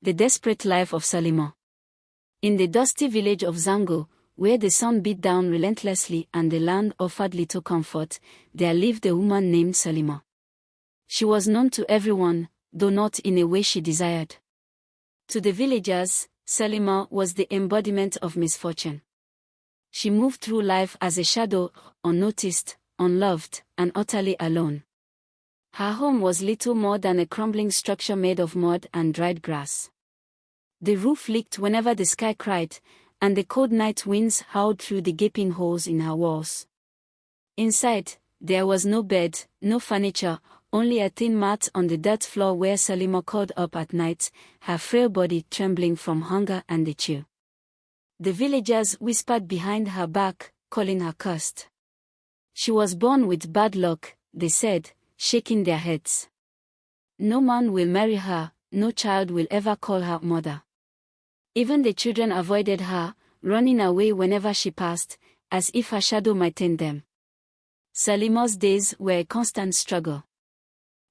The desperate life of Salima. In the dusty village of Zango, where the sun beat down relentlessly and the land offered little comfort, there lived a woman named Salima. She was known to everyone, though not in a way she desired. To the villagers, Salima was the embodiment of misfortune. She moved through life as a shadow, unnoticed, unloved, and utterly alone. Her home was little more than a crumbling structure made of mud and dried grass. The roof leaked whenever the sky cried, and the cold night winds howled through the gaping holes in her walls. Inside, there was no bed, no furniture, only a thin mat on the dirt floor where Salima curled up at night, her frail body trembling from hunger and the chill. The villagers whispered behind her back, calling her cursed. She was born with bad luck, they said, shaking their heads. No man will marry her, no child will ever call her mother. Even the children avoided her, running away whenever she passed, as if her shadow might tend them. Salima's days were a constant struggle.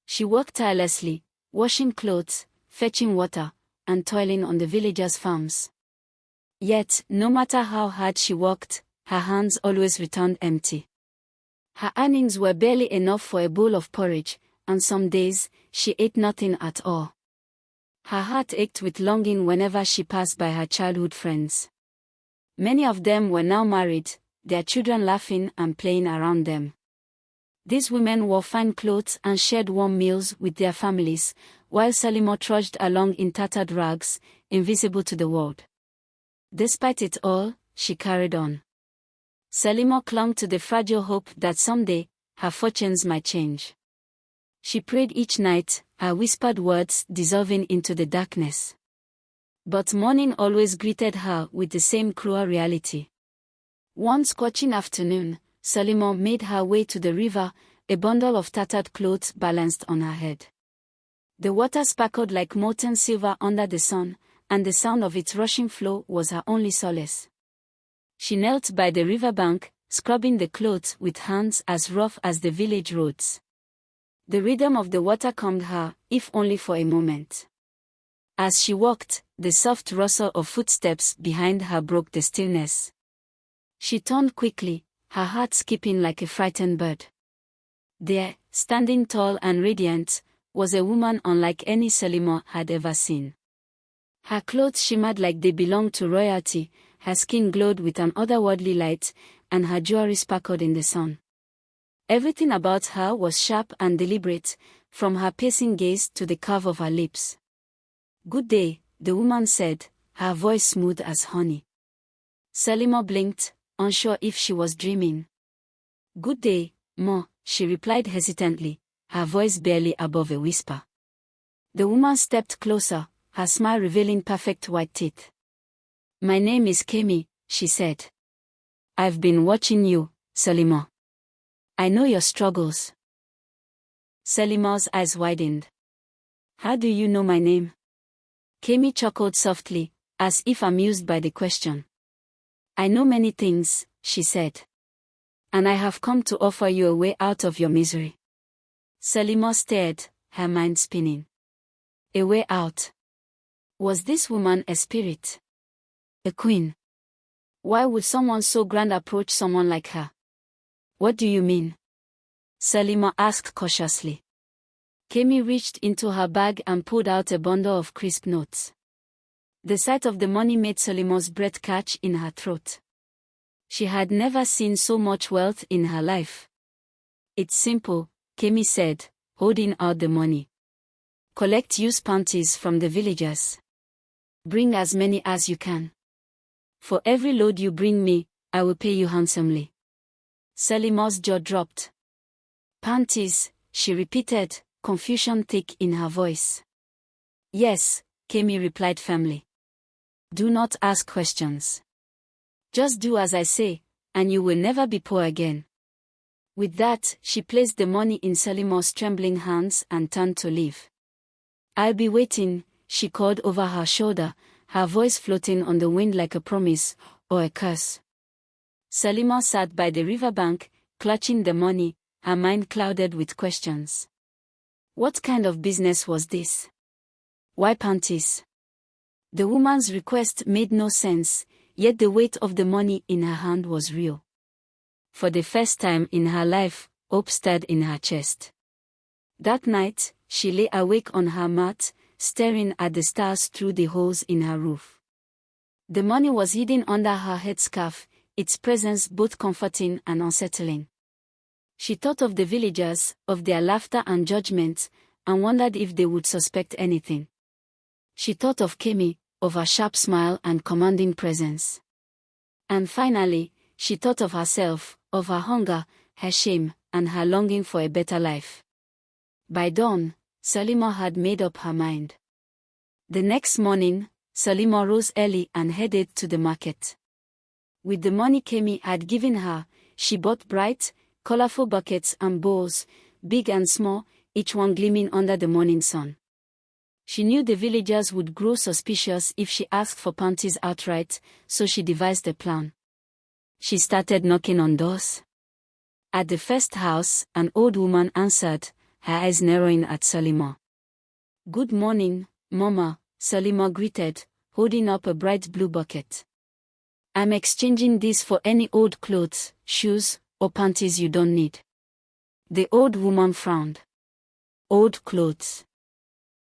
She worked tirelessly, washing clothes, fetching water, and toiling on the villagers' farms. Yet, no matter how hard she worked, her hands always returned empty. Her earnings were barely enough for a bowl of porridge, and some days, she ate nothing at all. Her heart ached with longing whenever she passed by her childhood friends. Many of them were now married, their children laughing and playing around them. These women wore fine clothes and shared warm meals with their families, while Salima trudged along in tattered rags, invisible to the world. Despite it all, she carried on. Salima clung to the fragile hope that someday, her fortunes might change. She prayed each night, her whispered words dissolving into the darkness. But morning always greeted her with the same cruel reality. One scorching afternoon, Salima made her way to the river, a bundle of tattered clothes balanced on her head. The water sparkled like molten silver under the sun, and the sound of its rushing flow was her only solace. She knelt by the riverbank, scrubbing the clothes with hands as rough as the village roads. The rhythm of the water calmed her, if only for a moment. As she walked, the soft rustle of footsteps behind her broke the stillness. She turned quickly, her heart skipping like a frightened bird. There, standing tall and radiant, was a woman unlike any Salima had ever seen. Her clothes shimmered like they belonged to royalty, her skin glowed with an otherworldly light, and her jewelry sparkled in the sun. Everything about her was sharp and deliberate, from her piercing gaze to the curve of her lips. "Good day," the woman said, her voice smooth as honey. Salima blinked, unsure if she was dreaming. "Good day, Ma," she replied hesitantly, her voice barely above a whisper. The woman stepped closer, her smile revealing perfect white teeth. "My name is Kemi," she said. "I've been watching you, Salima. I know your struggles." Salima's eyes widened. "How do you know my name?" Kemi chuckled softly, as if amused by the question. "I know many things," she said. "And I have come to offer you a way out of your misery." Salima stared, her mind spinning. A way out. Was this woman a spirit? A queen? Why would someone so grand approach someone like her? "What do you mean?" Salima asked cautiously. Kemi reached into her bag and pulled out a bundle of crisp notes. The sight of the money made Salima's breath catch in her throat. She had never seen so much wealth in her life. "It's simple," Kemi said, holding out the money. "Collect used panties from the villagers. Bring as many as you can. For every load you bring me, I will pay you handsomely." Salima's jaw dropped. "Panties," she repeated, confusion thick in her voice. "Yes," Kemi replied firmly. "Do not ask questions. Just do as I say, and you will never be poor again." With that, she placed the money in Salima's trembling hands and turned to leave. "I'll be waiting," she called over her shoulder, her voice floating on the wind like a promise, or a curse. Salima sat by the riverbank, clutching the money, her mind clouded with questions. What kind of business was this? Why panties? The woman's request made no sense, yet the weight of the money in her hand was real. For the first time in her life, hope stirred in her chest. That night, she lay awake on her mat, staring at the stars through the holes in her roof. The money was hidden under her headscarf, its presence both comforting and unsettling. She thought of the villagers, of their laughter and judgment, and wondered if they would suspect anything. She thought of Kemi, of her sharp smile and commanding presence. And finally, she thought of herself, of her hunger, her shame, and her longing for a better life. By dawn, Salima had made up her mind. The next morning, Salima rose early and headed to the market. With the money Kemi had given her, she bought bright, colorful buckets and bowls, big and small, each one gleaming under the morning sun. She knew the villagers would grow suspicious if she asked for panties outright, so she devised a plan. She started knocking on doors. At the first house, an old woman answered, her eyes narrowing at Salima. "Good morning, Mama," Salima greeted, holding up a bright blue bucket. "I'm exchanging this for any old clothes, shoes, or panties you don't need." The old woman frowned. "Old clothes.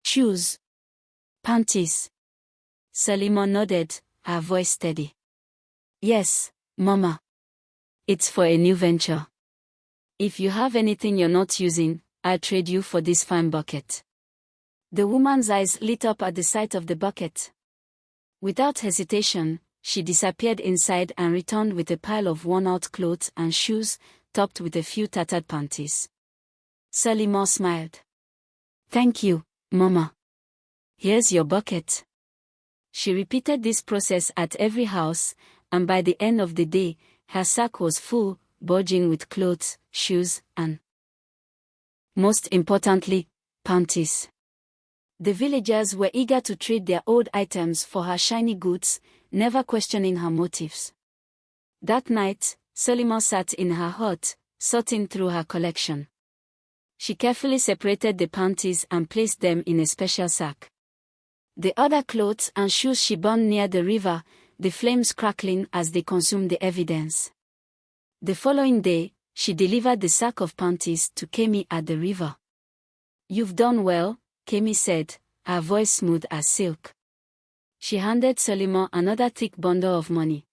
Shoes. Panties." Salima nodded, her voice steady. "Yes, Mama. It's for a new venture. If you have anything you're not using, I'll trade you for this fine bucket." The woman's eyes lit up at the sight of the bucket. Without hesitation, she disappeared inside and returned with a pile of worn-out clothes and shoes, topped with a few tattered panties. Salima smiled. "Thank you, Mama. Here's your bucket." She repeated this process at every house, and by the end of the day, her sack was full, bulging with clothes, shoes, and, most importantly, panties. The villagers were eager to trade their old items for her shiny goods, never questioning her motives. That night, Salima sat in her hut, sorting through her collection. She carefully separated the panties and placed them in a special sack. The other clothes and shoes she burned near the river, the flames crackling as they consumed the evidence. The following day, she delivered the sack of panties to Kemi at the river. "You've done well," Kemi said, her voice smooth as silk. She handed Salima another thick bundle of money.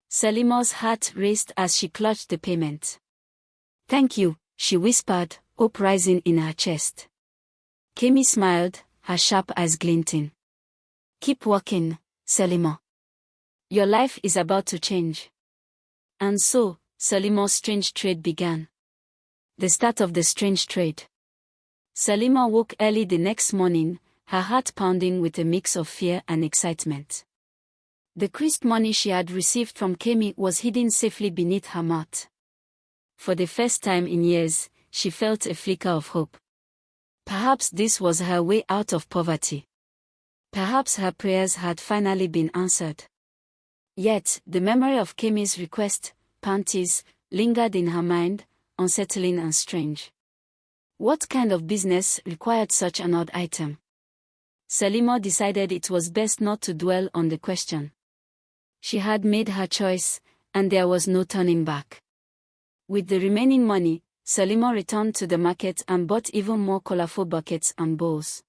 Salima's heart raced as she clutched the payment. "Thank you," she whispered, hope rising in her chest. Kemi smiled, her sharp eyes glinting. "Keep walking, Salima. Your life is about to change." And so, Salima's strange trade began. The start of the strange trade. Salima woke early the next morning, her heart pounding with a mix of fear and excitement. The creased money she had received from Kemi was hidden safely beneath her mat. For the first time in years, she felt a flicker of hope. Perhaps this was her way out of poverty. Perhaps her prayers had finally been answered. Yet, the memory of Kemi's request, panties, lingered in her mind, unsettling and strange. What kind of business required such an odd item? Salima decided it was best not to dwell on the question. She had made her choice, and there was no turning back. With the remaining money, Salima returned to the market and bought even more colorful buckets and bowls.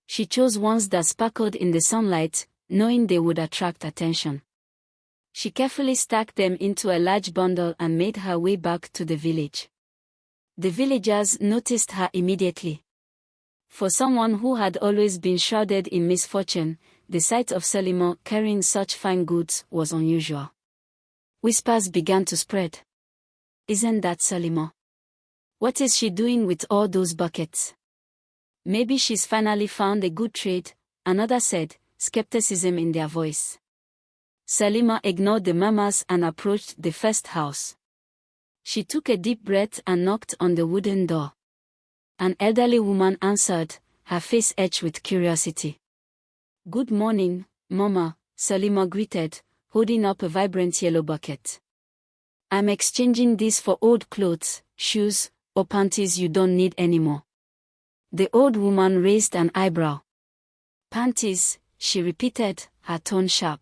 She chose ones that sparkled in the sunlight, knowing they would attract attention. She carefully stacked them into a large bundle and made her way back to the village. The villagers noticed her immediately. For someone who had always been shrouded in misfortune, the sight of Salima carrying such fine goods was unusual. Whispers began to spread. "Isn't that Salima? What is she doing with all those buckets? Maybe she's finally found a good trade," another said, skepticism in their voice. Salima ignored the murmurs and approached the first house. She took a deep breath and knocked on the wooden door. An elderly woman answered, her face etched with curiosity. "Good morning, Mama," Salima greeted, holding up a vibrant yellow bucket. "I'm exchanging this for old clothes, shoes, or panties you don't need anymore." The old woman raised an eyebrow. "Panties, she repeated, her tone sharp.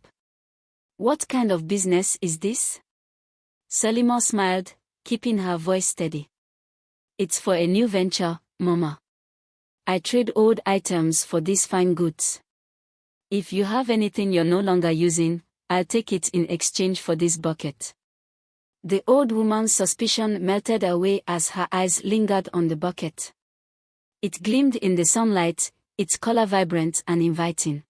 What kind of business is this? Salima smiled, keeping her voice steady. It's for a new venture, Mama. I trade old items for these fine goods. If you have anything you're no longer using, I'll take it in exchange for this bucket. The old woman's suspicion melted away as her eyes lingered on the bucket. It gleamed in the sunlight, its color vibrant and inviting.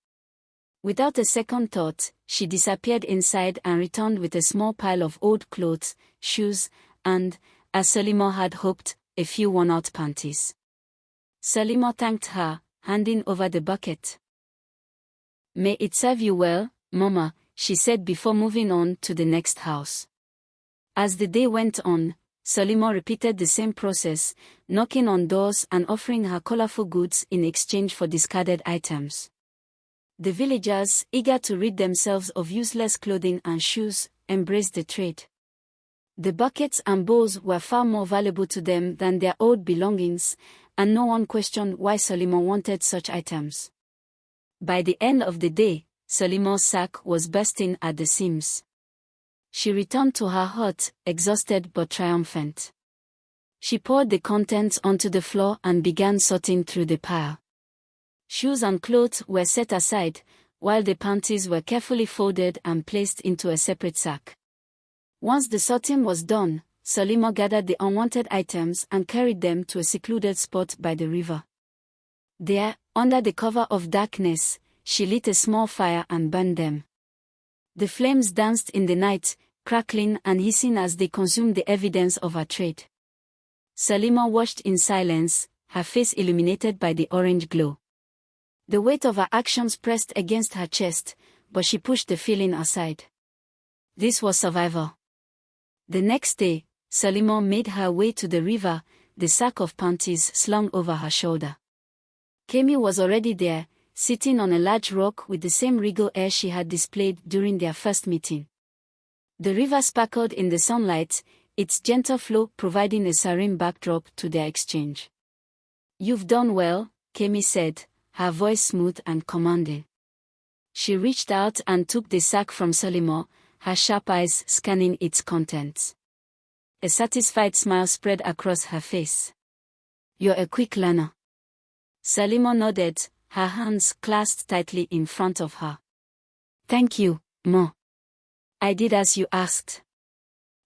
Without a second thought, she disappeared inside and returned with a small pile of old clothes, shoes, and, as Salima had hoped, a few worn-out panties. Salima thanked her, handing over the bucket. May it serve you well, Mama, she said before moving on to the next house. As the day went on, Salima repeated the same process, knocking on doors and offering her colorful goods in exchange for discarded items. The villagers, eager to rid themselves of useless clothing and shoes, embraced the trade. The buckets and bowls were far more valuable to them than their old belongings, and no one questioned why Salima wanted such items. By the end of the day, Salima's sack was bursting at the seams. She returned to her hut, exhausted but triumphant. She poured the contents onto the floor and began sorting through the pile. Shoes and clothes were set aside, while the panties were carefully folded and placed into a separate sack. Once the sorting was done, Salima gathered the unwanted items and carried them to a secluded spot by the river. There, under the cover of darkness, she lit a small fire and burned them. The flames danced in the night, crackling and hissing as they consumed the evidence of her trade. Salima watched in silence, her face illuminated by the orange glow. The weight of her actions pressed against her chest, but she pushed the feeling aside. This was survival. The next day, Salima made her way to the river, the sack of panties slung over her shoulder. Kemi was already there, sitting on a large rock with the same regal air she had displayed during their first meeting. The river sparkled in the sunlight, its gentle flow providing a serene backdrop to their exchange. You've done well, Kemi said, her voice smooth and commanding. She reached out and took the sack from Salima, her sharp eyes scanning its contents. A satisfied smile spread across her face. You're a quick learner. Salima nodded, her hands clasped tightly in front of her. Thank you, Ma. I did as you asked.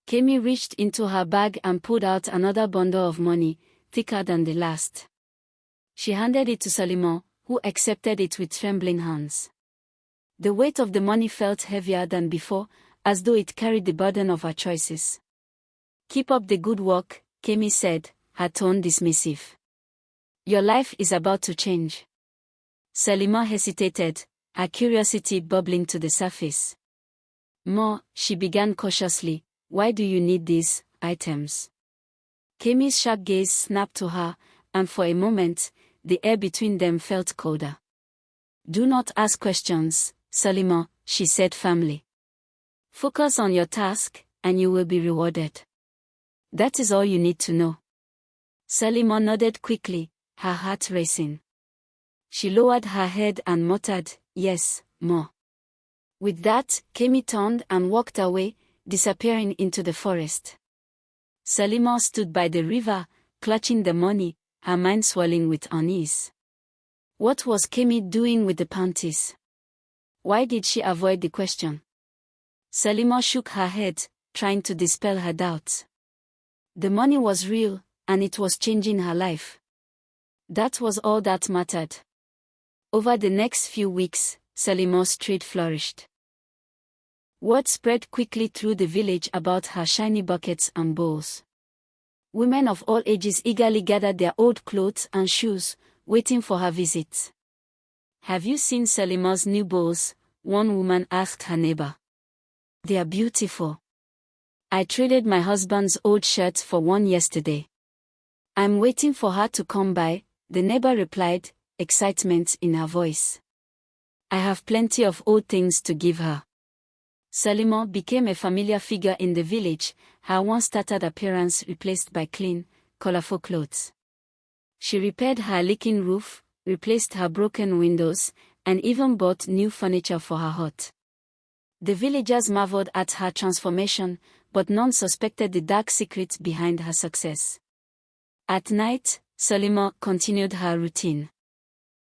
Kemi reached into her bag and pulled out another bundle of money, thicker than the last. She handed it to Salima, who accepted it with trembling hands. The weight of the money felt heavier than before, as though it carried the burden of her choices. Keep up the good work, Kemi said, her tone dismissive. Your life is about to change. Salima hesitated, her curiosity bubbling to the surface. Ma, she began cautiously, why do you need these items? Kemi's sharp gaze snapped to her, and for a moment, the air between them felt colder. Do not ask questions, Salima, she said firmly. Focus on your task, and you will be rewarded. That is all you need to know. Salima nodded quickly, her heart racing. She lowered her head and muttered, yes, Ma. With that, Kemi turned and walked away, disappearing into the forest. Salima stood by the river, clutching the money, her mind swelling with unease. What was Kemi doing with the panties? Why did she avoid the question? Salima shook her head, trying to dispel her doubts. The money was real, and it was changing her life. That was all that mattered. Over the next few weeks, Salima's trade flourished. Word spread quickly through the village about her shiny buckets and bowls. Women of all ages eagerly gathered their old clothes and shoes, waiting for her visit. Have you seen Salima's new bowls? One woman asked her neighbor. They are beautiful. I traded my husband's old shirt for one yesterday. I'm waiting for her to come by, the neighbor replied, excitement in her voice. I have plenty of old things to give her. Salima became a familiar figure in the village, her once tattered appearance replaced by clean, colorful clothes. She repaired her leaking roof, replaced her broken windows, and even bought new furniture for her hut. The villagers marveled at her transformation, but none suspected the dark secret behind her success. At night, Solima continued her routine.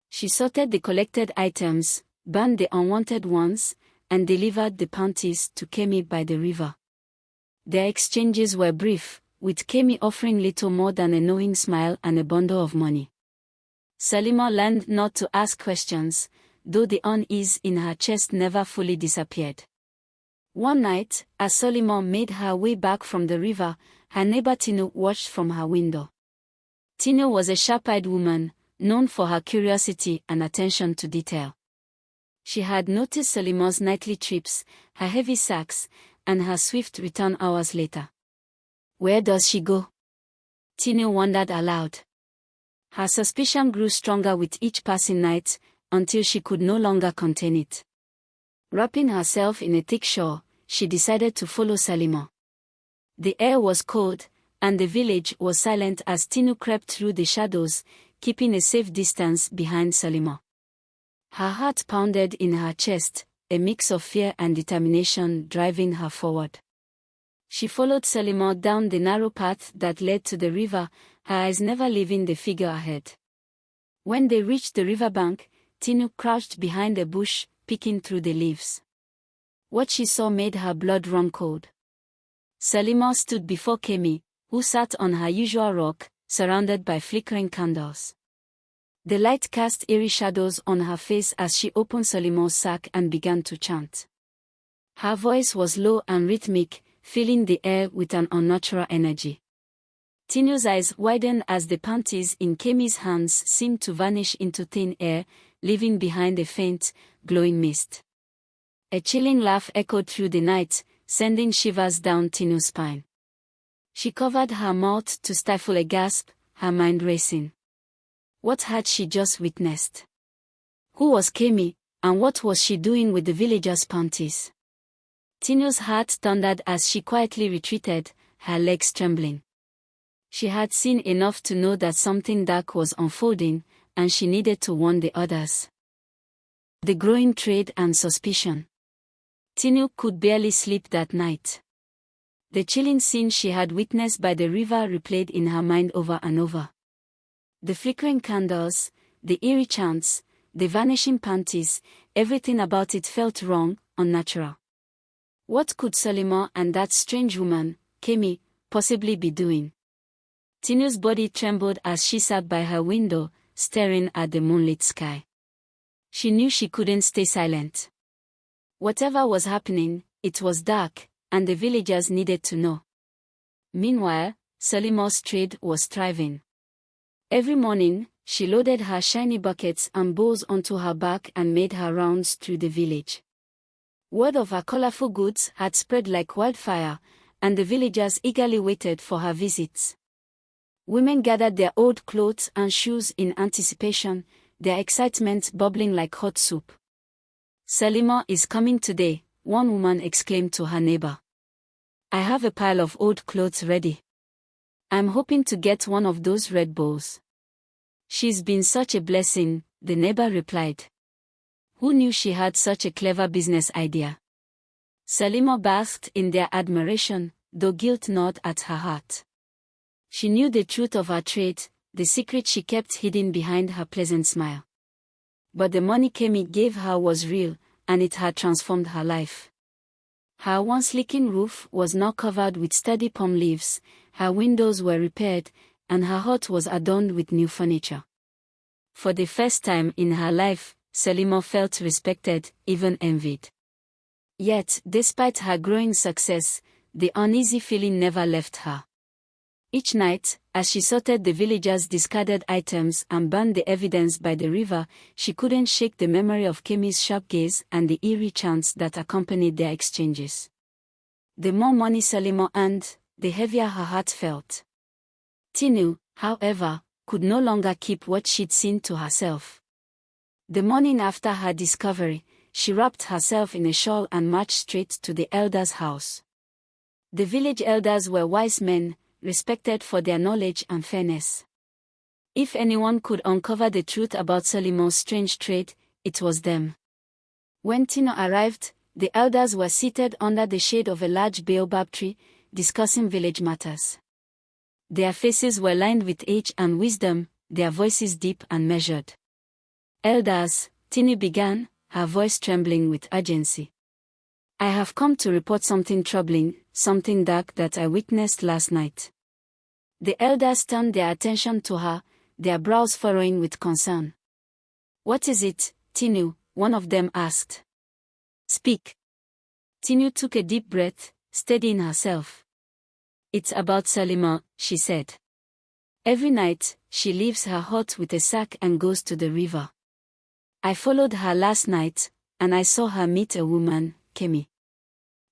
She sorted the collected items, burned the unwanted ones, and delivered the panties to Kemi by the river. Their exchanges were brief, with Kemi offering little more than a knowing smile and a bundle of money. Solima learned not to ask questions, though the unease in her chest never fully disappeared. One night, as Solima made her way back from the river, her neighbor Tinu watched from her window. Tinu was a sharp-eyed woman, known for her curiosity and attention to detail. She had noticed Solima's nightly trips, her heavy sacks, and her swift return hours later. Where does she go? Tinu wondered aloud. Her suspicion grew stronger with each passing night, until she could no longer contain it. Wrapping herself in a thick shawl, she decided to follow Solima. The air was cold, and the village was silent as Tinu crept through the shadows, keeping a safe distance behind Solima. Her heart pounded in her chest, a mix of fear and determination driving her forward. She followed Solima down the narrow path that led to the river, her eyes never leaving the figure ahead. When they reached the riverbank, Tinu crouched behind a bush, peeking through the leaves. What she saw made her blood run cold. Solima stood before Kemi, who sat on her usual rock, surrounded by flickering candles. The light cast eerie shadows on her face as she opened Solima's sack and began to chant. Her voice was low and rhythmic, filling the air with an unnatural energy. Tinu's eyes widened as the panties in Kemi's hands seemed to vanish into thin air, leaving behind a faint, glowing mist. A chilling laugh echoed through the night, sending shivers down Tinu's spine. She covered her mouth to stifle a gasp, her mind racing. What had she just witnessed? Who was Kemi, and what was she doing with the villagers' panties? Tinu's heart thundered as she quietly retreated, her legs trembling. She had seen enough to know that something dark was unfolding, and she needed to warn the others. The growing dread and suspicion. Tinu could barely sleep that night. The chilling scene she had witnessed by the river replayed in her mind over and over. The flickering candles, the eerie chants, the vanishing panties, everything about it felt wrong, unnatural. What could Solima and that strange woman, Kemi, possibly be doing? Tinu's body trembled as she sat by her window, staring at the moonlit sky. She knew she couldn't stay silent. Whatever was happening, it was dark, and the villagers needed to know. Meanwhile, Solima's trade was thriving. Every morning, she loaded her shiny buckets and bowls onto her back and made her rounds through the village. Word of her colorful goods had spread like wildfire, and the villagers eagerly waited for her visits. Women gathered their old clothes and shoes in anticipation, their excitement bubbling like hot soup. Solima is coming today, one woman exclaimed to her neighbor. I have a pile of old clothes ready. I'm hoping to get one of those red bowls. She's been such a blessing, the neighbor replied. Who knew she had such a clever business idea? Solima basked in their admiration, though guilt gnawed at her heart. She knew the truth of her trade, the secret she kept hidden behind her pleasant smile. But the money Kemi gave her was real, and it had transformed her life. Her once leaking roof was now covered with sturdy palm leaves, her windows were repaired, and her hut was adorned with new furniture. For the first time in her life, Solima felt respected, even envied. Yet, despite her growing success, the uneasy feeling never left her. Each night, as she sorted the villagers' discarded items and burned the evidence by the river, she couldn't shake the memory of Kemi's sharp gaze and the eerie chants that accompanied their exchanges. The more money Solima earned, the heavier her heart felt. Tinu, however, could no longer keep what she'd seen to herself. The morning after her discovery, she wrapped herself in a shawl and marched straight to the elder's house. The village elders were wise men, respected for their knowledge and fairness. If anyone could uncover the truth about Solima's strange trade, it was them. When Tino arrived, the elders were seated under the shade of a large baobab tree, discussing village matters. Their faces were lined with age and wisdom, their voices deep and measured. Elders, Tino began, her voice trembling with urgency. I have come to report something troubling, something dark that I witnessed last night. The elders turned their attention to her, their brows furrowing with concern. What is it, Tinu? One of them asked. Speak. Tinu took a deep breath, steadying herself. It's about Salima, she said. Every night, she leaves her hut with a sack and goes to the river. I followed her last night, and I saw her meet a woman, Kemi.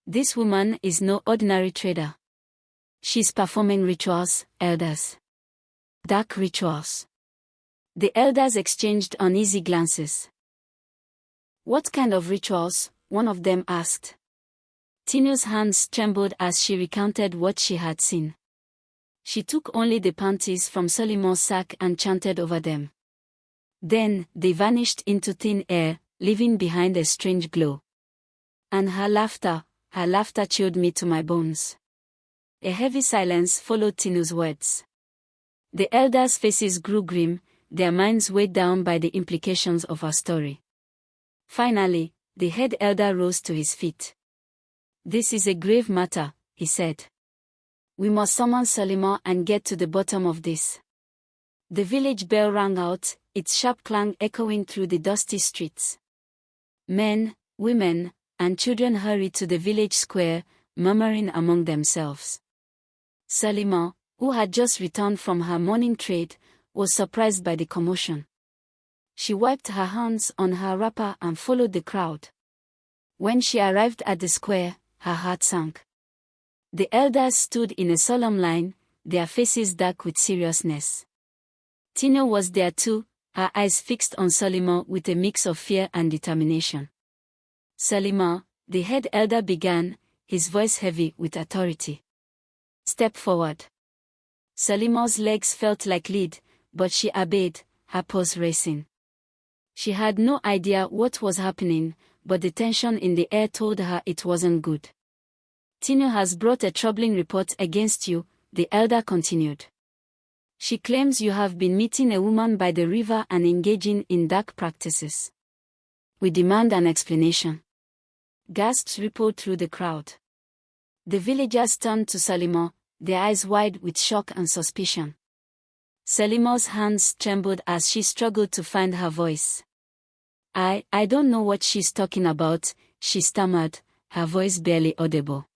This woman is no ordinary trader. She's performing rituals, elders. Dark rituals. The elders exchanged uneasy glances. What kind of rituals? One of them asked. Tinu's hands trembled as she recounted what she had seen. She took only the panties from Salimon's sack and chanted over them. Then, they vanished into thin air, leaving behind a strange glow. And her laughter chilled me to my bones. A heavy silence followed Tinu's words. The elders' faces grew grim, their minds weighed down by the implications of her story. Finally, the head elder rose to his feet. This is a grave matter, he said. We must summon Salima and get to the bottom of this. The village bell rang out, its sharp clang echoing through the dusty streets. Men, women, and children hurried to the village square, murmuring among themselves. Salima, who had just returned from her morning trade, was surprised by the commotion. She wiped her hands on her wrapper and followed the crowd. When she arrived at the square, her heart sank. The elders stood in a solemn line, their faces dark with seriousness. Tino was there too, her eyes fixed on Salima with a mix of fear and determination. Salima, the head elder began, his voice heavy with authority. Step forward. Salima's legs felt like lead, but she obeyed, her pulse racing. She had no idea what was happening, but the tension in the air told her it wasn't good. Tino has brought a troubling report against you, the elder continued. She claims you have been meeting a woman by the river and engaging in dark practices. We demand an explanation. Gasps rippled through the crowd. The villagers turned to Salima, their eyes wide with shock and suspicion. Salima's hands trembled as she struggled to find her voice. I don't know what she's talking about, she stammered, her voice barely audible.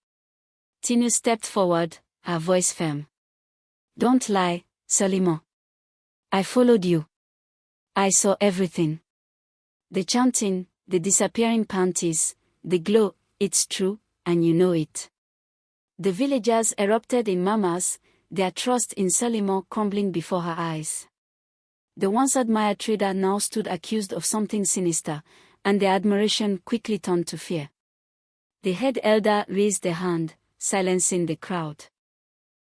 Tinu stepped forward, her voice firm. Don't lie, Salima. I followed you. I saw everything. The chanting, the disappearing panties, the glow, it's true, and you know it. The villagers erupted in murmurs, their trust in Salima crumbling before her eyes. The once admired trader now stood accused of something sinister, and their admiration quickly turned to fear. The head elder raised a hand, silencing the crowd.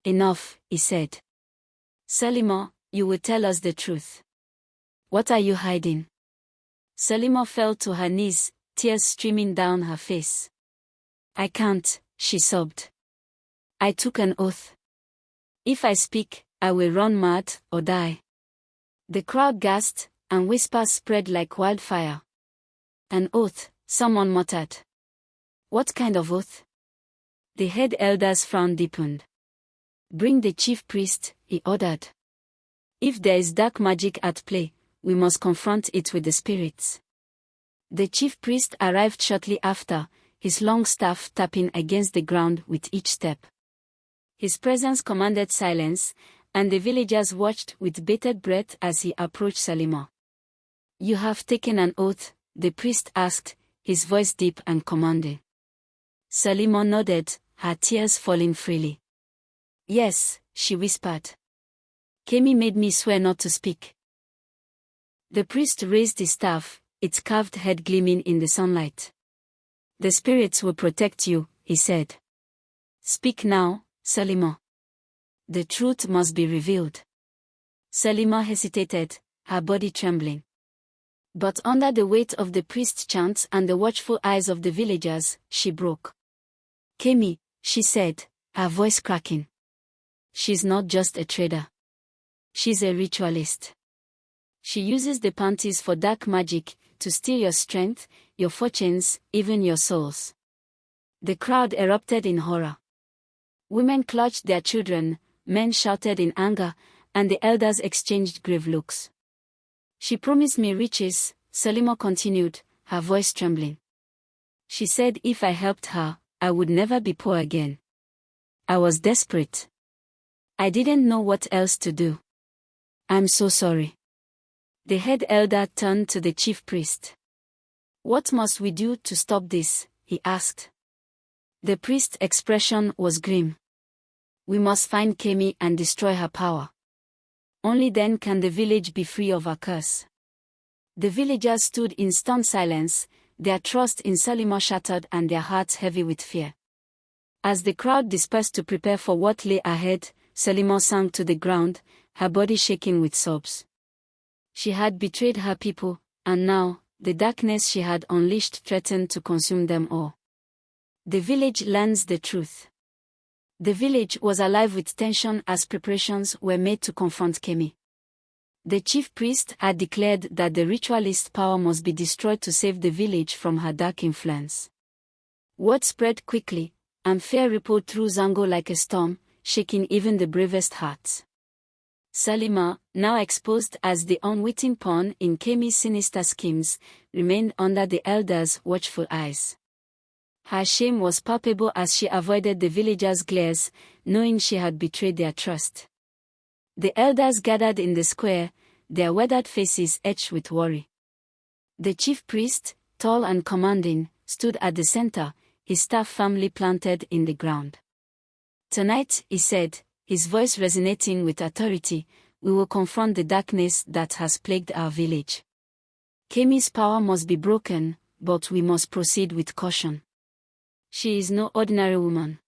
Enough, he said. Salima, you will tell us the truth. What are you hiding? Salima fell to her knees, tears streaming down her face. I can't, she sobbed. I took an oath. If I speak, I will run mad or die. The crowd gasped, and whispers spread like wildfire. An oath, someone muttered. What kind of oath? The head elder's frown deepened. Bring the chief priest, he ordered. If there is dark magic at play, we must confront it with the spirits. The chief priest arrived shortly after, his long staff tapping against the ground with each step. His presence commanded silence, and the villagers watched with bated breath as he approached Salima. You have taken an oath, the priest asked, his voice deep and commanding. Salima nodded, her tears falling freely. Yes, she whispered. Kemi made me swear not to speak. The priest raised his staff, its carved head gleaming in the sunlight. The spirits will protect you, he said. Speak now, Salima. The truth must be revealed. Salima hesitated, her body trembling. But under the weight of the priest's chants and the watchful eyes of the villagers, she broke. "Kemi," she said, her voice cracking. "She's not just a trader. She's a ritualist. She uses the panties for dark magic, to steal your strength, your fortunes, even your souls." The crowd erupted in horror. Women clutched their children, men shouted in anger, and the elders exchanged grave looks. "She promised me riches," Salima continued, her voice trembling. "She said if I helped her, I would never be poor again. I was desperate. I didn't know what else to do. I'm so sorry." The head elder turned to the chief priest. "What must we do to stop this?" he asked. The priest's expression was grim. "We must find Kemi and destroy her power. Only then can the village be free of her curse." The villagers stood in stunned silence, their trust in Salima shattered and their hearts heavy with fear. As the crowd dispersed to prepare for what lay ahead, Salima sank to the ground, her body shaking with sobs. She had betrayed her people, and now, the darkness she had unleashed threatened to consume them all. The village learns the truth. The village was alive with tension as preparations were made to confront Kemi. The chief priest had declared that the ritualist's power must be destroyed to save the village from her dark influence. Word spread quickly, and fear rippled through Zango like a storm, shaking even the bravest hearts. Salima, now exposed as the unwitting pawn in Kemi's sinister schemes, remained under the elders' watchful eyes. Her shame was palpable as she avoided the villagers' glares, knowing she had betrayed their trust. The elders gathered in the square, their weathered faces etched with worry. The chief priest, tall and commanding, stood at the center, his staff firmly planted in the ground. "Tonight," he said, his voice resonating with authority, "we will confront the darkness that has plagued our village. Kemi's power must be broken, but we must proceed with caution. She is no ordinary woman."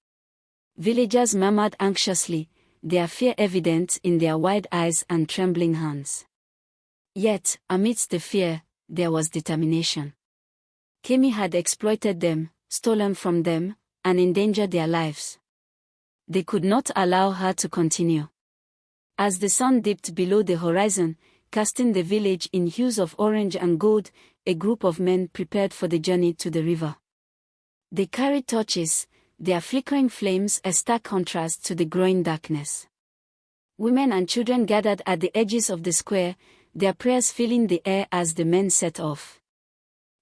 Villagers murmured anxiously, their fear evident in their wide eyes and trembling hands. Yet, amidst the fear, there was determination. Kemi had exploited them, stolen from them, and endangered their lives. They could not allow her to continue. As the sun dipped below the horizon, casting the village in hues of orange and gold, a group of men prepared for the journey to the river. They carried torches, their flickering flames a stark contrast to the growing darkness. Women and children gathered at the edges of the square, their prayers filling the air as the men set off.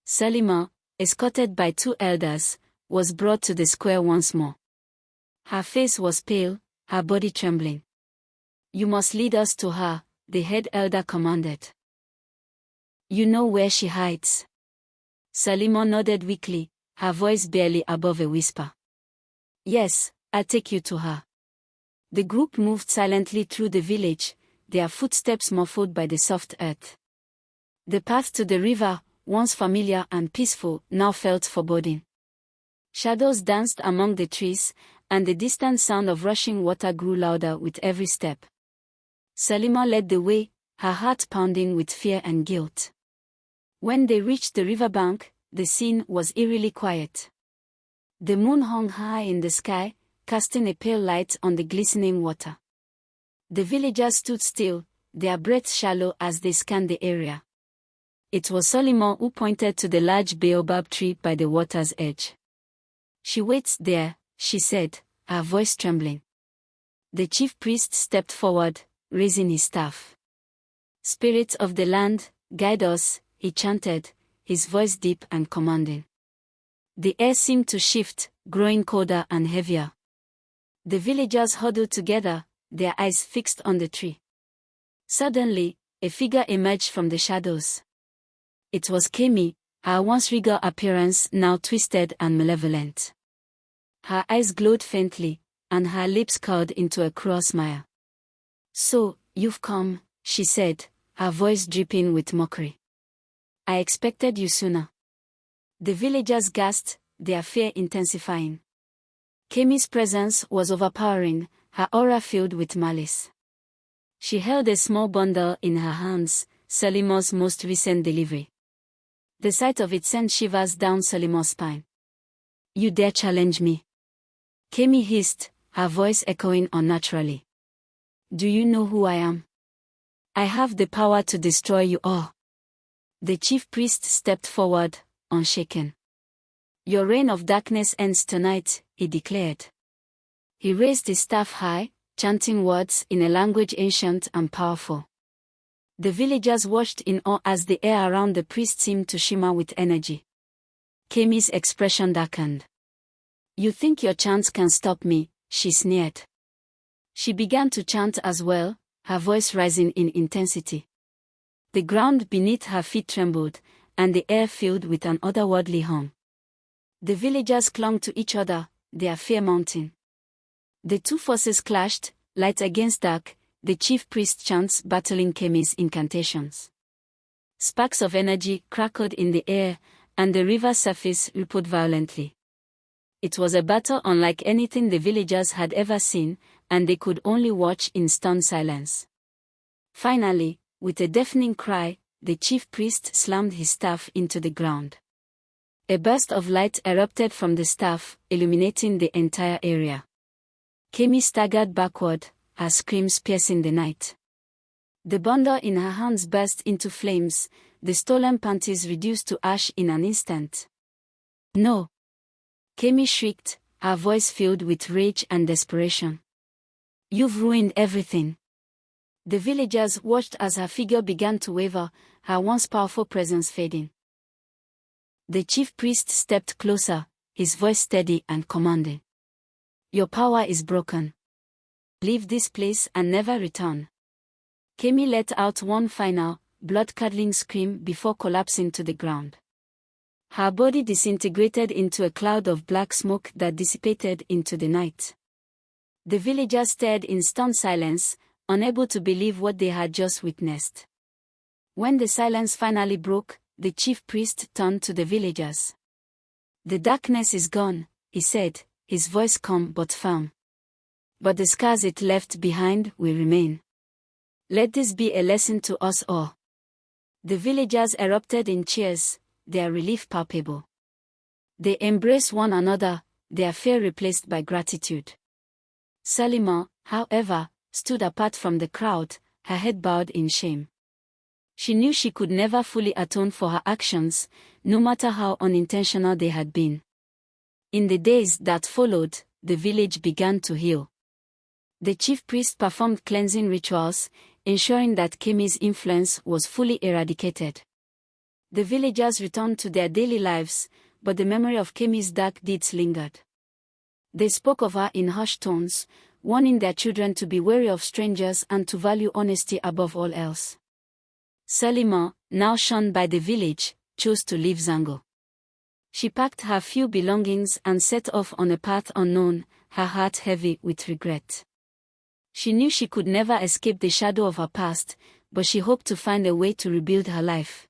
Salima, escorted by two elders, was brought to the square once more. Her face was pale, her body trembling. "You must lead us to her," the head elder commanded. "You know where she hides?" Salima nodded weakly, her voice barely above a whisper. "Yes, I'll take you to her." The group moved silently through the village, their footsteps muffled by the soft earth. The path to the river, once familiar and peaceful, now felt foreboding. Shadows danced among the trees, and the distant sound of rushing water grew louder with every step. Salima led the way, her heart pounding with fear and guilt. When they reached the riverbank, the scene was eerily quiet. The moon hung high in the sky, casting a pale light on the glistening water. The villagers stood still, their breaths shallow as they scanned the area. It was Salima who pointed to the large baobab tree by the water's edge. "She waits there," she said, her voice trembling. The chief priest stepped forward, raising his staff. "Spirits of the land, guide us," he chanted, his voice deep and commanding. The air seemed to shift, growing colder and heavier. The villagers huddled together, their eyes fixed on the tree. Suddenly, a figure emerged from the shadows. It was Kemi, her once regal appearance now twisted and malevolent. Her eyes glowed faintly, and her lips curled into a cruel smile. "So, you've come," she said, her voice dripping with mockery. "I expected you sooner." The villagers gasped, their fear intensifying. Kemi's presence was overpowering, her aura filled with malice. She held a small bundle in her hands, Salima's most recent delivery. The sight of it sent shivers down Salima's spine. "You dare challenge me?" Kemi hissed, her voice echoing unnaturally. "Do you know who I am? I have the power to destroy you all." The chief priest stepped forward, unshaken. "Your reign of darkness ends tonight," he declared. He raised his staff high, chanting words in a language ancient and powerful. The villagers watched in awe as the air around the priest seemed to shimmer with energy. Kemi's expression darkened. "You think your chants can stop me?" she sneered. She began to chant as well, her voice rising in intensity. The ground beneath her feet trembled, and the air filled with an otherworldly hum. The villagers clung to each other, their fear mounting. The two forces clashed, light against dark, the chief priest chants battling Kemi's incantations. Sparks of energy crackled in the air, and the river surface rippled violently. It was a battle unlike anything the villagers had ever seen, and they could only watch in stunned silence. Finally, with a deafening cry, the chief priest slammed his staff into the ground. A burst of light erupted from the staff, illuminating the entire area. Kemi staggered backward, her screams piercing the night. The bundle in her hands burst into flames, the stolen panties reduced to ash in an instant. "No!" Kemi shrieked, her voice filled with rage and desperation. "You've ruined everything." The villagers watched as her figure began to waver, her once powerful presence fading. The chief priest stepped closer, his voice steady and commanding. "Your power is broken. Leave this place and never return." Kemi let out one final, blood-curdling scream before collapsing to the ground. Her body disintegrated into a cloud of black smoke that dissipated into the night. The villagers stared in stunned silence, unable to believe what they had just witnessed. When the silence finally broke, the chief priest turned to the villagers. "The darkness is gone," he said, his voice calm but firm. "But the scars it left behind will remain. Let this be a lesson to us all." The villagers erupted in cheers, their relief palpable. They embraced one another, their fear replaced by gratitude. Salima, however, stood apart from the crowd, her head bowed in shame. She knew she could never fully atone for her actions, no matter how unintentional they had been. In the days that followed, the village began to heal. The chief priest performed cleansing rituals, ensuring that Kemi's influence was fully eradicated. The villagers returned to their daily lives, but the memory of Kemi's dark deeds lingered. They spoke of her in hushed tones, warning their children to be wary of strangers and to value honesty above all else. Salima, now shunned by the village, chose to leave Zango. She packed her few belongings and set off on a path unknown, her heart heavy with regret. She knew she could never escape the shadow of her past, but she hoped to find a way to rebuild her life.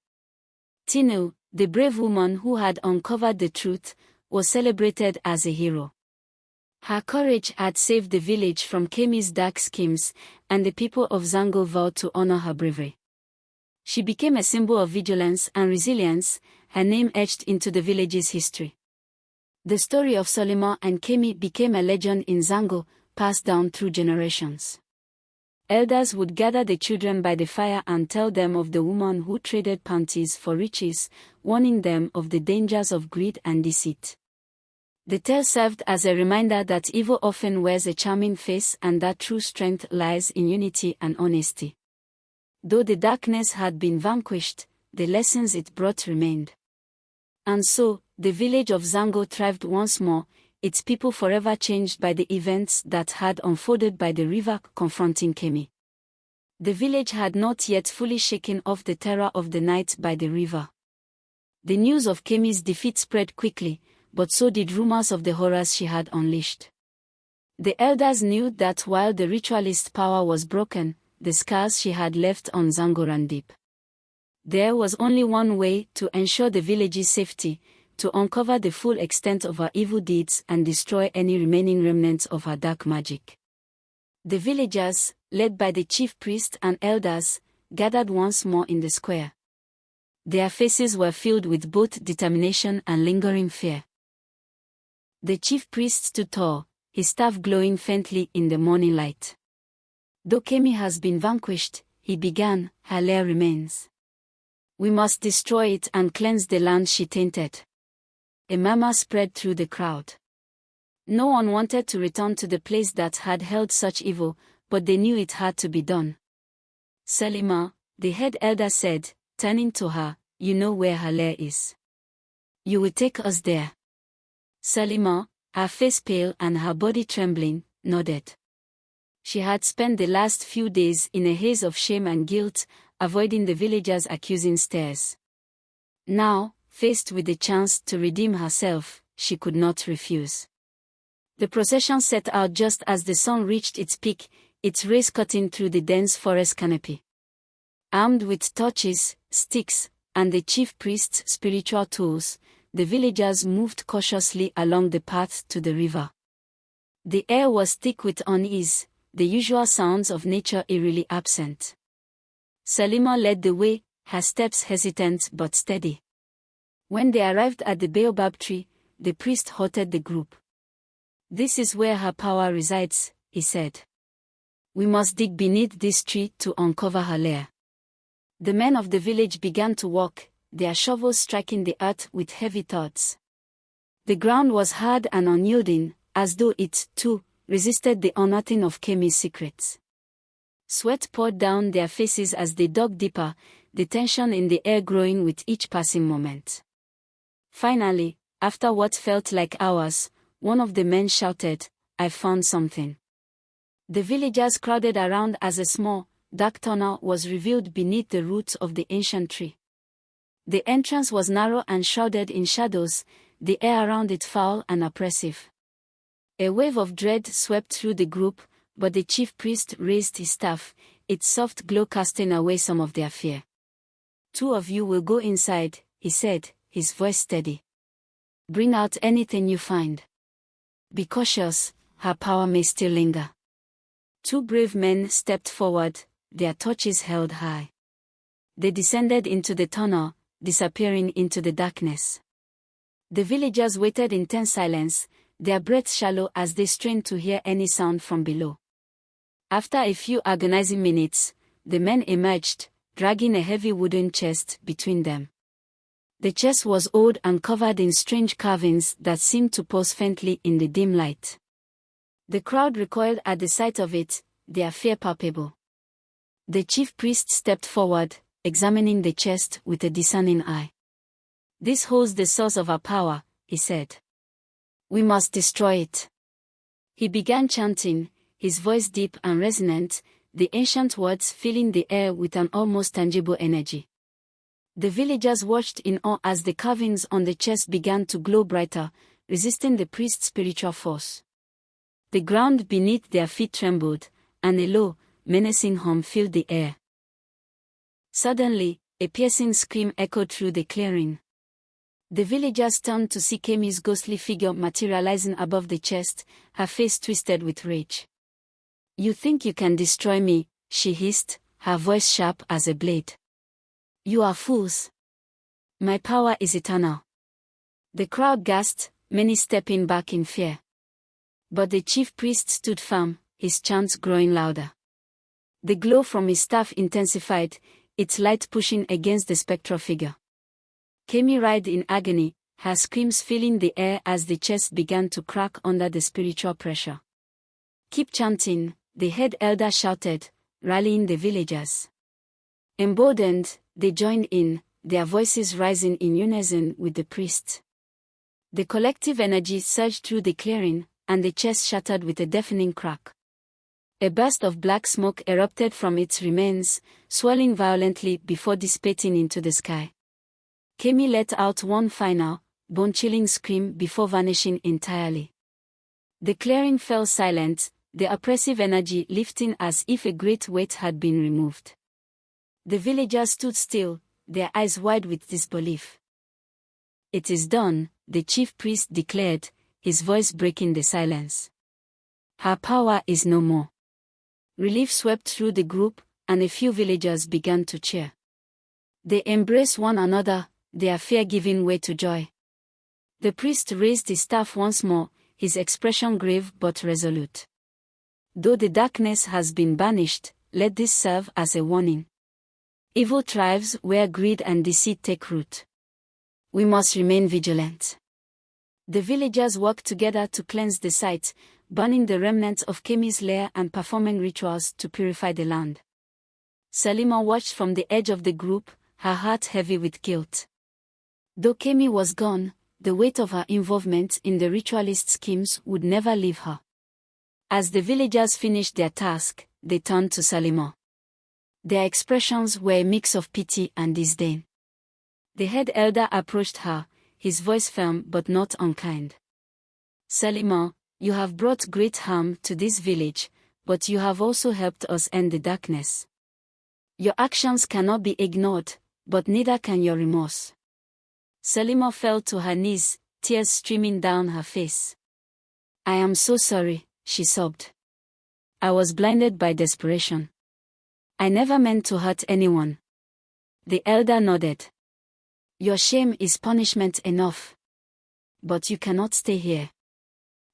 Tinu, the brave woman who had uncovered the truth, was celebrated as a hero. Her courage had saved the village from Kemi's dark schemes, and the people of Zango vowed to honor her bravery. She became a symbol of vigilance and resilience, her name etched into the village's history. The story of Salima and Kemi became a legend in Zango, passed down through generations. Elders would gather the children by the fire and tell them of the woman who traded panties for riches, warning them of the dangers of greed and deceit. The tale served as a reminder that evil often wears a charming face and that true strength lies in unity and honesty. Though the darkness had been vanquished, the lessons it brought remained. And so, the village of Zango thrived once more, its people forever changed by the events that had unfolded by the river confronting Kemi. The village had not yet fully shaken off the terror of the night by the river. The news of Kemi's defeat spread quickly, but so did rumors of the horrors she had unleashed. The elders knew that while the ritualist's power was broken, the scars she had left on Zango ran deep. There was only one way to ensure the village's safety: to uncover the full extent of her evil deeds and destroy any remaining remnants of her dark magic. The villagers, led by the chief priest and elders, gathered once more in the square. Their faces were filled with both determination and lingering fear. The chief priest stood tall, his staff glowing faintly in the morning light. Though Kemi has been vanquished, he began, her lair remains. We must destroy it and cleanse the land she tainted. A murmur spread through the crowd. No one wanted to return to the place that had held such evil, but they knew it had to be done. Salima, the head elder said, turning to her, you know where her lair is. You will take us there. Salima, her face pale and her body trembling, nodded. She had spent the last few days in a haze of shame and guilt, avoiding the villagers' accusing stares. Now, faced with the chance to redeem herself, she could not refuse. The procession set out just as the sun reached its peak, its rays cutting through the dense forest canopy. Armed with torches, sticks, and the chief priest's spiritual tools, the villagers moved cautiously along the path to the river. The air was thick with unease, the usual sounds of nature eerily absent. Salima led the way, her steps hesitant but steady. When they arrived at the baobab tree, the priest halted the group. This is where her power resides, he said. We must dig beneath this tree to uncover her lair. The men of the village began to walk, their shovels striking the earth with heavy thuds. The ground was hard and unyielding, as though it, too, resisted the unearthing of Kemi's secrets. Sweat poured down their faces as they dug deeper, the tension in the air growing with each passing moment. Finally, after what felt like hours, one of the men shouted, I found something. The villagers crowded around as a small, dark tunnel was revealed beneath the roots of the ancient tree. The entrance was narrow and shrouded in shadows, the air around it foul and oppressive. A wave of dread swept through the group, but the chief priest raised his staff, its soft glow casting away some of their fear. 2 of you will go inside, he said, his voice steady. Bring out anything you find. Be cautious, her power may still linger. 2 brave men stepped forward, their torches held high. They descended into the tunnel, disappearing into the darkness. The villagers waited in tense silence, their breaths shallow as they strained to hear any sound from below. After a few agonizing minutes, the men emerged, dragging a heavy wooden chest between them. The chest was old and covered in strange carvings that seemed to pulse faintly in the dim light. The crowd recoiled at the sight of it, their fear palpable. The chief priest stepped forward, examining the chest with a discerning eye. This holds the source of our power, he said. We must destroy it. He began chanting, his voice deep and resonant, the ancient words filling the air with an almost tangible energy. The villagers watched in awe as the carvings on the chest began to glow brighter, resisting the priest's spiritual force. The ground beneath their feet trembled, and a low, menacing hum filled the air. Suddenly, a piercing scream echoed through the clearing. The villagers turned to see Kemi's ghostly figure materializing above the chest, her face twisted with rage. You think you can destroy me, she hissed, her voice sharp as a blade. You are fools. My power is eternal. The crowd gasped, many stepping back in fear. But the chief priest stood firm, his chants growing louder. The glow from his staff intensified, its light pushing against the spectral figure. Kemi writhed in agony, her screams filling the air as the chest began to crack under the spiritual pressure. Keep chanting, the head elder shouted, rallying the villagers. Emboldened, they joined in, their voices rising in unison with the priest. The collective energy surged through the clearing, and the chest shattered with a deafening crack. A burst of black smoke erupted from its remains, swirling violently before dissipating into the sky. Kemi let out one final, bone-chilling scream before vanishing entirely. The clearing fell silent, the oppressive energy lifting as if a great weight had been removed. The villagers stood still, their eyes wide with disbelief. It is done, the chief priest declared, his voice breaking the silence. Her power is no more. Relief swept through the group, and a few villagers began to cheer. They embrace one another, their fear giving way to joy. The priest raised his staff once more, his expression grave but resolute. Though the darkness has been banished, let this serve as a warning. Evil thrives where greed and deceit take root. We must remain vigilant. The villagers worked together to cleanse the site, burning the remnants of Kemi's lair and performing rituals to purify the land. Salima watched from the edge of the group, her heart heavy with guilt. Though Kemi was gone, the weight of her involvement in the ritualist schemes would never leave her. As the villagers finished their task, they turned to Salima. Their expressions were a mix of pity and disdain. The head elder approached her, his voice firm but not unkind. Salima, you have brought great harm to this village, but you have also helped us end the darkness. Your actions cannot be ignored, but neither can your remorse. Salima fell to her knees, tears streaming down her face. I am so sorry, she sobbed. I was blinded by desperation. I never meant to hurt anyone. The elder nodded. Your shame is punishment enough. But you cannot stay here.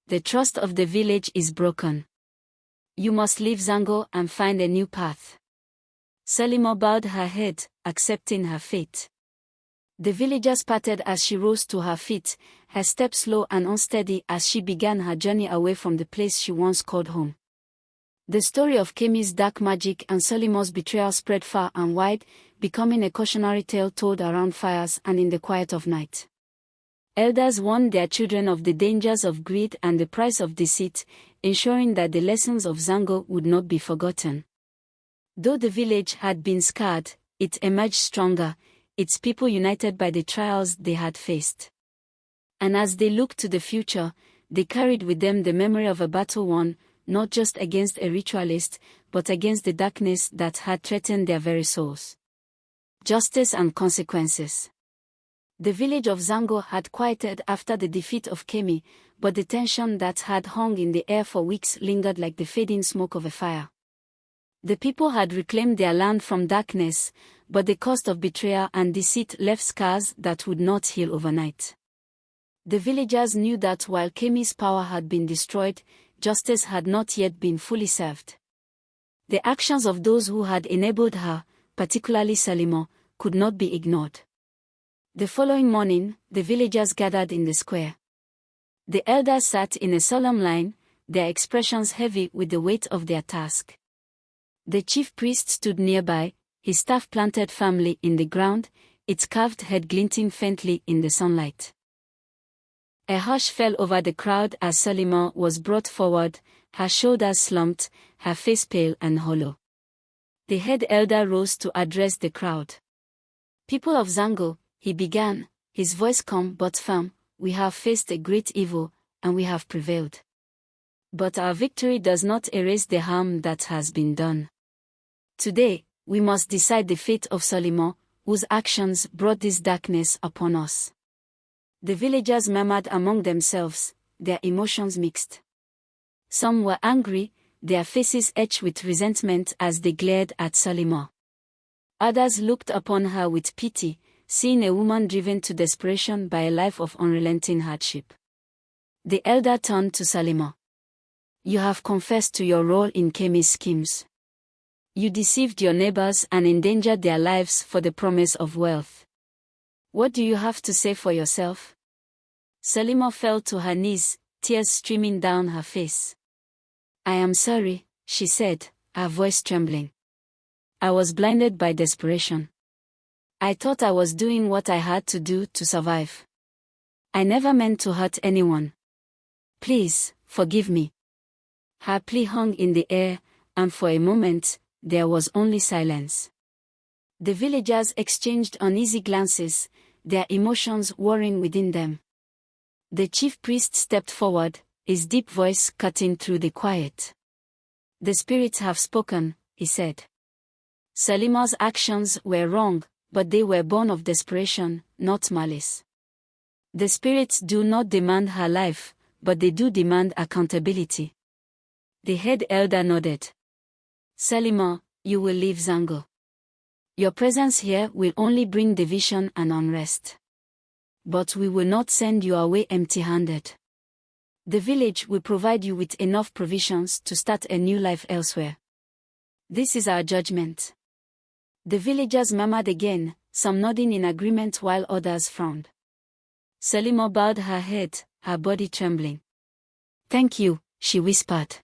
The trust of the village is broken. You must leave Zango and find a new path. Salima bowed her head, accepting her fate. The villagers parted as she rose to her feet, her steps slow and unsteady as she began her journey away from the place she once called home. The story of Kemi's dark magic and Salima's betrayal spread far and wide, becoming a cautionary tale told around fires and in the quiet of night. Elders warned their children of the dangers of greed and the price of deceit, ensuring that the lessons of Zango would not be forgotten. Though the village had been scarred, it emerged stronger, its people united by the trials they had faced. And as they looked to the future, they carried with them the memory of a battle won, not just against a ritualist, but against the darkness that had threatened their very souls. Justice and consequences. The village of Zango had quieted after the defeat of Kemi, but the tension that had hung in the air for weeks lingered like the fading smoke of a fire. The people had reclaimed their land from darkness, but the cost of betrayal and deceit left scars that would not heal overnight. The villagers knew that while Kemi's power had been destroyed, justice had not yet been fully served. The actions of those who had enabled her, particularly Salima, could not be ignored. The following morning, the villagers gathered in the square. The elders sat in a solemn line, their expressions heavy with the weight of their task. The chief priest stood nearby, his staff planted firmly in the ground, its carved head glinting faintly in the sunlight. A hush fell over the crowd as Salima was brought forward, her shoulders slumped, her face pale and hollow. The head elder rose to address the crowd. People of Zango, he began, his voice calm but firm, we have faced a great evil, and we have prevailed. But our victory does not erase the harm that has been done. Today, we must decide the fate of Salima, whose actions brought this darkness upon us. The villagers murmured among themselves, their emotions mixed. Some were angry, their faces etched with resentment as they glared at Salima. Others looked upon her with pity, seeing a woman driven to desperation by a life of unrelenting hardship. The elder turned to Salima. You have confessed to your role in Kemi's schemes. You deceived your neighbors and endangered their lives for the promise of wealth. What do you have to say for yourself? Salima fell to her knees, tears streaming down her face. I am sorry, she said, her voice trembling. I was blinded by desperation. I thought I was doing what I had to do to survive. I never meant to hurt anyone. Please, forgive me. Her plea hung in the air, and for a moment, there was only silence. The villagers exchanged uneasy glances, their emotions warring within them. The chief priest stepped forward, his deep voice cutting through the quiet. The spirits have spoken, he said. Salima's actions were wrong, but they were born of desperation, not malice. The spirits do not demand her life, but they do demand accountability. The head elder nodded. Salima, you will leave Zango. Your presence here will only bring division and unrest. But we will not send you away empty-handed. The village will provide you with enough provisions to start a new life elsewhere. This is our judgment." The villagers murmured again, some nodding in agreement while others frowned. Salima bowed her head, her body trembling. "Thank you," she whispered.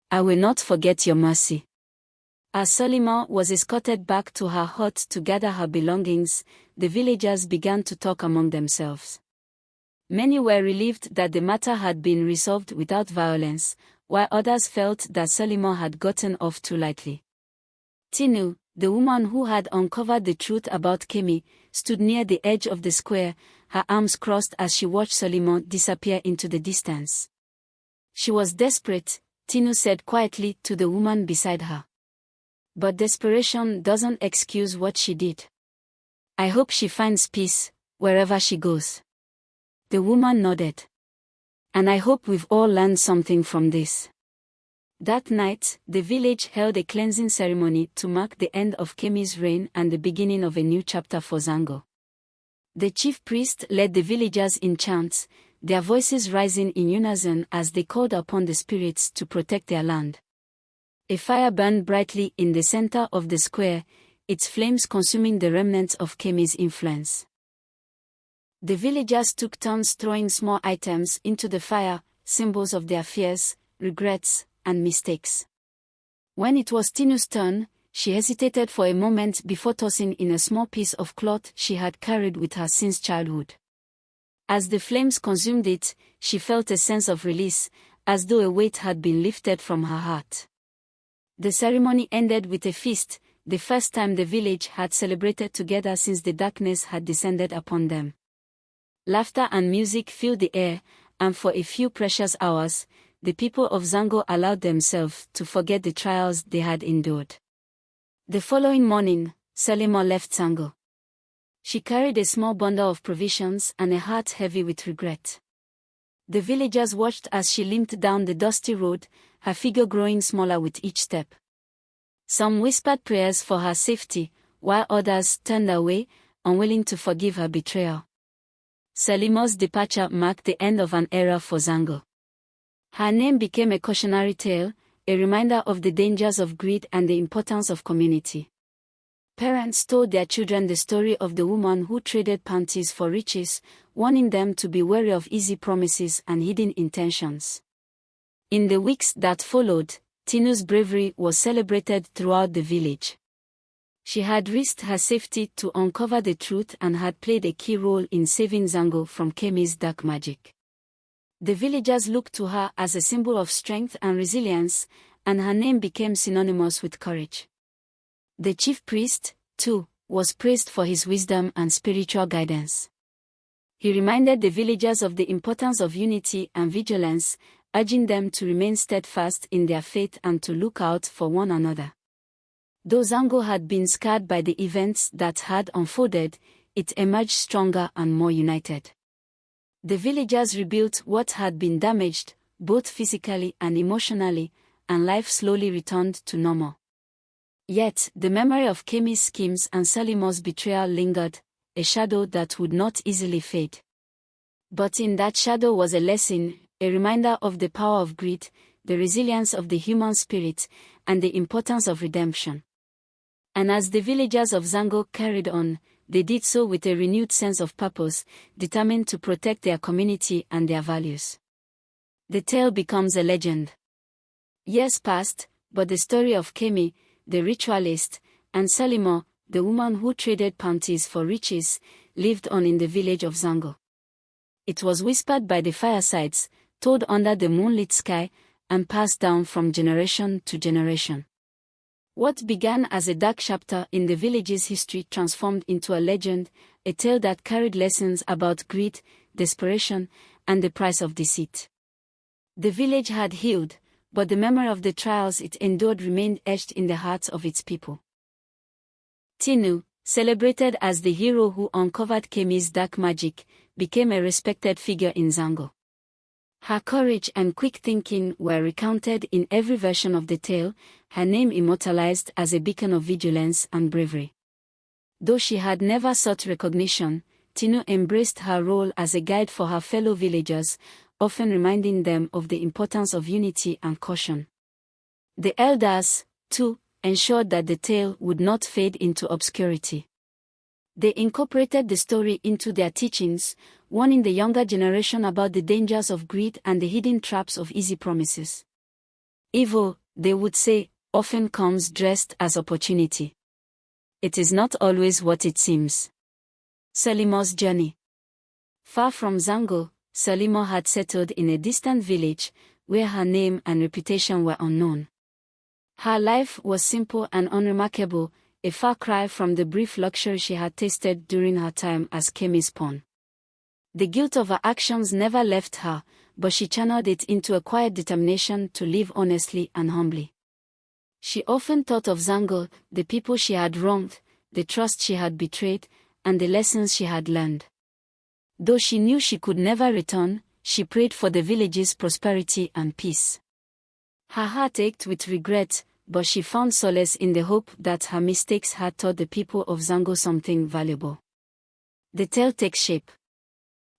"I will not forget your mercy." As Salima was escorted back to her hut to gather her belongings, the villagers began to talk among themselves. Many were relieved that the matter had been resolved without violence, while others felt that Salima had gotten off too lightly. Tinu, the woman who had uncovered the truth about Kemi, stood near the edge of the square, her arms crossed as she watched Salima disappear into the distance. She was desperate, Tinu said quietly to the woman beside her. But desperation doesn't excuse what she did. "I hope she finds peace, wherever she goes." The woman nodded. "And I hope we've all learned something from this." That night, the village held a cleansing ceremony to mark the end of Kemi's reign and the beginning of a new chapter for Zango. The chief priest led the villagers in chants, their voices rising in unison as they called upon the spirits to protect their land. A fire burned brightly in the center of the square, its flames consuming the remnants of Kemi's influence. The villagers took turns throwing small items into the fire, symbols of their fears, regrets, and mistakes. When it was Tinu's turn, she hesitated for a moment before tossing in a small piece of cloth she had carried with her since childhood. As the flames consumed it, she felt a sense of release, as though a weight had been lifted from her heart. The ceremony ended with a feast, the first time the village had celebrated together since the darkness had descended upon them. Laughter and music filled the air, and for a few precious hours, the people of Zango allowed themselves to forget the trials they had endured. The following morning, Salima left Zango. She carried a small bundle of provisions and a heart heavy with regret. The villagers watched as she limped down the dusty road, her figure growing smaller with each step. Some whispered prayers for her safety, while others turned away, unwilling to forgive her betrayal. Salima's departure marked the end of an era for Zango. Her name became a cautionary tale, a reminder of the dangers of greed and the importance of community. Parents told their children the story of the woman who traded panties for riches, warning them to be wary of easy promises and hidden intentions. In the weeks that followed, Tinu's bravery was celebrated throughout the village. She had risked her safety to uncover the truth and had played a key role in saving Zango from Kemi's dark magic. The villagers looked to her as a symbol of strength and resilience, and her name became synonymous with courage. The chief priest, too, was praised for his wisdom and spiritual guidance. He reminded the villagers of the importance of unity and vigilance, urging them to remain steadfast in their faith and to look out for one another. Though Zango had been scarred by the events that had unfolded, it emerged stronger and more united. The villagers rebuilt what had been damaged, both physically and emotionally, and life slowly returned to normal. Yet, the memory of Kemi's schemes and Salima's betrayal lingered, a shadow that would not easily fade. But in that shadow was a lesson, a reminder of the power of greed, the resilience of the human spirit, and the importance of redemption. And as the villagers of Zango carried on, they did so with a renewed sense of purpose, determined to protect their community and their values. The tale becomes a legend. Years passed, but the story of Kemi, the ritualist, and Salima, the woman who traded panties for riches, lived on in the village of Zango. It was whispered by the firesides, told under the moonlit sky, and passed down from generation to generation. What began as a dark chapter in the village's history transformed into a legend, a tale that carried lessons about greed, desperation, and the price of deceit. The village had healed, but the memory of the trials it endured remained etched in the hearts of its people. Tinu, celebrated as the hero who uncovered Kemi's dark magic, became a respected figure in Zango. Her courage and quick thinking were recounted in every version of the tale, her name immortalized as a beacon of vigilance and bravery. Though she had never sought recognition, Tinu embraced her role as a guide for her fellow villagers, often reminding them of the importance of unity and caution. The elders, too, ensured that the tale would not fade into obscurity. They incorporated the story into their teachings, warning the younger generation about the dangers of greed and the hidden traps of easy promises. Evil, they would say, often comes dressed as opportunity. It is not always what it seems. Salimo's journey. Far from Zango, Salimo had settled in a distant village, where her name and reputation were unknown. Her life was simple and unremarkable, a far cry from the brief luxury she had tasted during her time as Kemi's pawn. The guilt of her actions never left her, but she channeled it into a quiet determination to live honestly and humbly. She often thought of Zango, the people she had wronged, the trust she had betrayed, and the lessons she had learned. Though she knew she could never return, she prayed for the village's prosperity and peace. Her heart ached with regret, but she found solace in the hope that her mistakes had taught the people of Zango something valuable. The tale takes shape.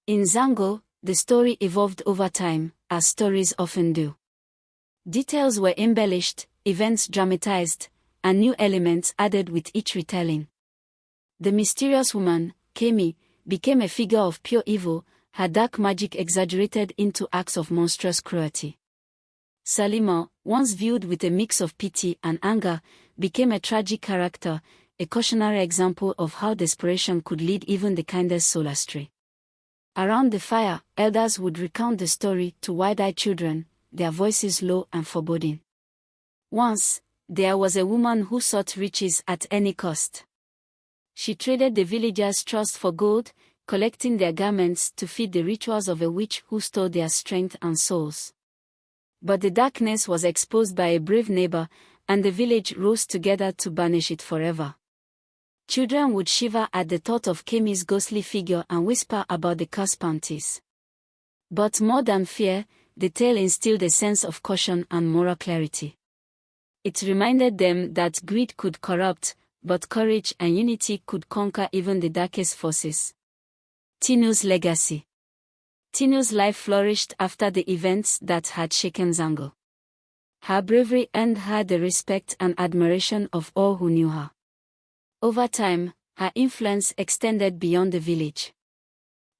In Zango, the story evolved over time, as stories often do. Details were embellished, events dramatized, and new elements added with each retelling. The mysterious woman, Kemi, became a figure of pure evil, her dark magic exaggerated into acts of monstrous cruelty. Salimo, once viewed with a mix of pity and anger, became a tragic character, a cautionary example of how desperation could lead even the kindest soul astray. Around the fire, elders would recount the story to wide-eyed children, their voices low and foreboding. Once, there was a woman who sought riches at any cost. She traded the villagers' trust for gold, collecting their garments to feed the rituals of a witch who stole their strength and souls. But the darkness was exposed by a brave neighbor, and the village rose together to banish it forever. Children would shiver at the thought of Kemi's ghostly figure and whisper about the cursed panties. But more than fear, the tale instilled a sense of caution and moral clarity. It reminded them that greed could corrupt, but courage and unity could conquer even the darkest forces. Tinu's legacy. Tinu's life flourished after the events that had shaken Zango. Her bravery earned her the respect and admiration of all who knew her. Over time, her influence extended beyond the village.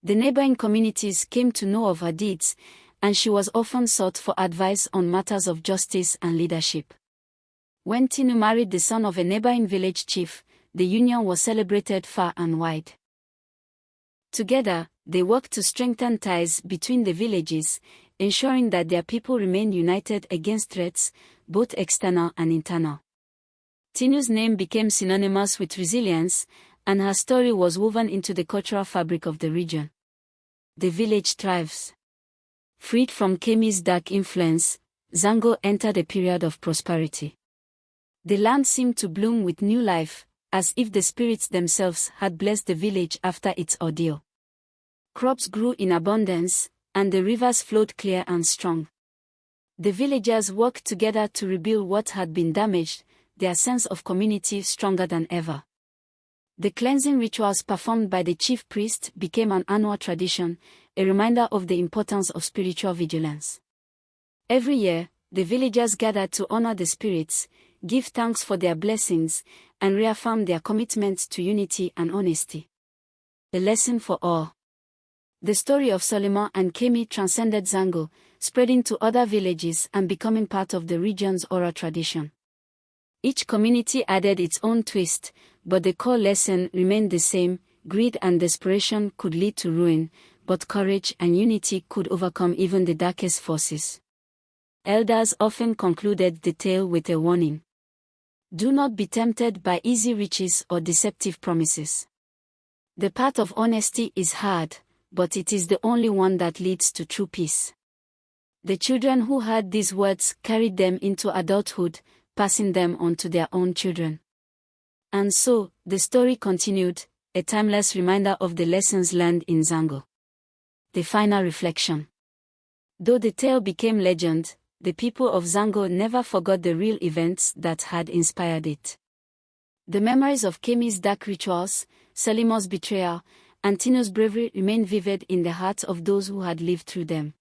The neighboring communities came to know of her deeds, and she was often sought for advice on matters of justice and leadership. When Tinu married the son of a neighboring village chief, the union was celebrated far and wide. Together, they worked to strengthen ties between the villages, ensuring that their people remained united against threats, both external and internal. Tinu's name became synonymous with resilience, and her story was woven into the cultural fabric of the region. The village thrives. Freed from Kemi's dark influence, Zango entered a period of prosperity. The land seemed to bloom with new life, as if the spirits themselves had blessed the village after its ordeal. Crops grew in abundance, and the rivers flowed clear and strong. The villagers worked together to rebuild what had been damaged, their sense of community stronger than ever. The cleansing rituals performed by the chief priest became an annual tradition, a reminder of the importance of spiritual vigilance. Every year, the villagers gathered to honor the spirits, give thanks for their blessings, and reaffirm their commitment to unity and honesty. A lesson for all. The story of Salimo and Kemi transcended Zango, spreading to other villages and becoming part of the region's oral tradition. Each community added its own twist, but the core lesson remained the same: greed and desperation could lead to ruin, but courage and unity could overcome even the darkest forces. Elders often concluded the tale with a warning. Do not be tempted by easy riches or deceptive promises. The path of honesty is hard, but it is the only one that leads to true peace. The children who heard these words carried them into adulthood, passing them on to their own children. And so, the story continued, a timeless reminder of the lessons learned in Zango. The final reflection. Though the tale became legend, the people of Zango never forgot the real events that had inspired it. The memories of Kemi's dark rituals, Salimo's betrayal, and Tino's bravery remain vivid in the hearts of those who had lived through them.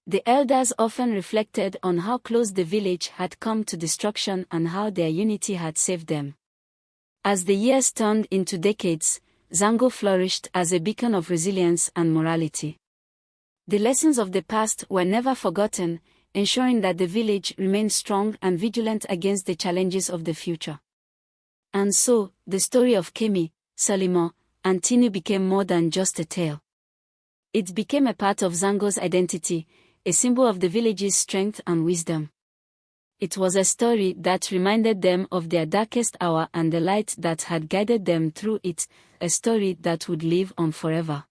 The elders often reflected on how close the village had come to destruction and how their unity had saved them. As the years turned into decades, Zango flourished as a beacon of resilience and morality. The lessons of the past were never forgotten, ensuring that the village remained strong and vigilant against the challenges of the future. And so, the story of Kemi, Salimo, and Tinu became more than just a tale. It became a part of Zango's identity, a symbol of the village's strength and wisdom. It was a story that reminded them of their darkest hour and the light that had guided them through it, a story that would live on forever.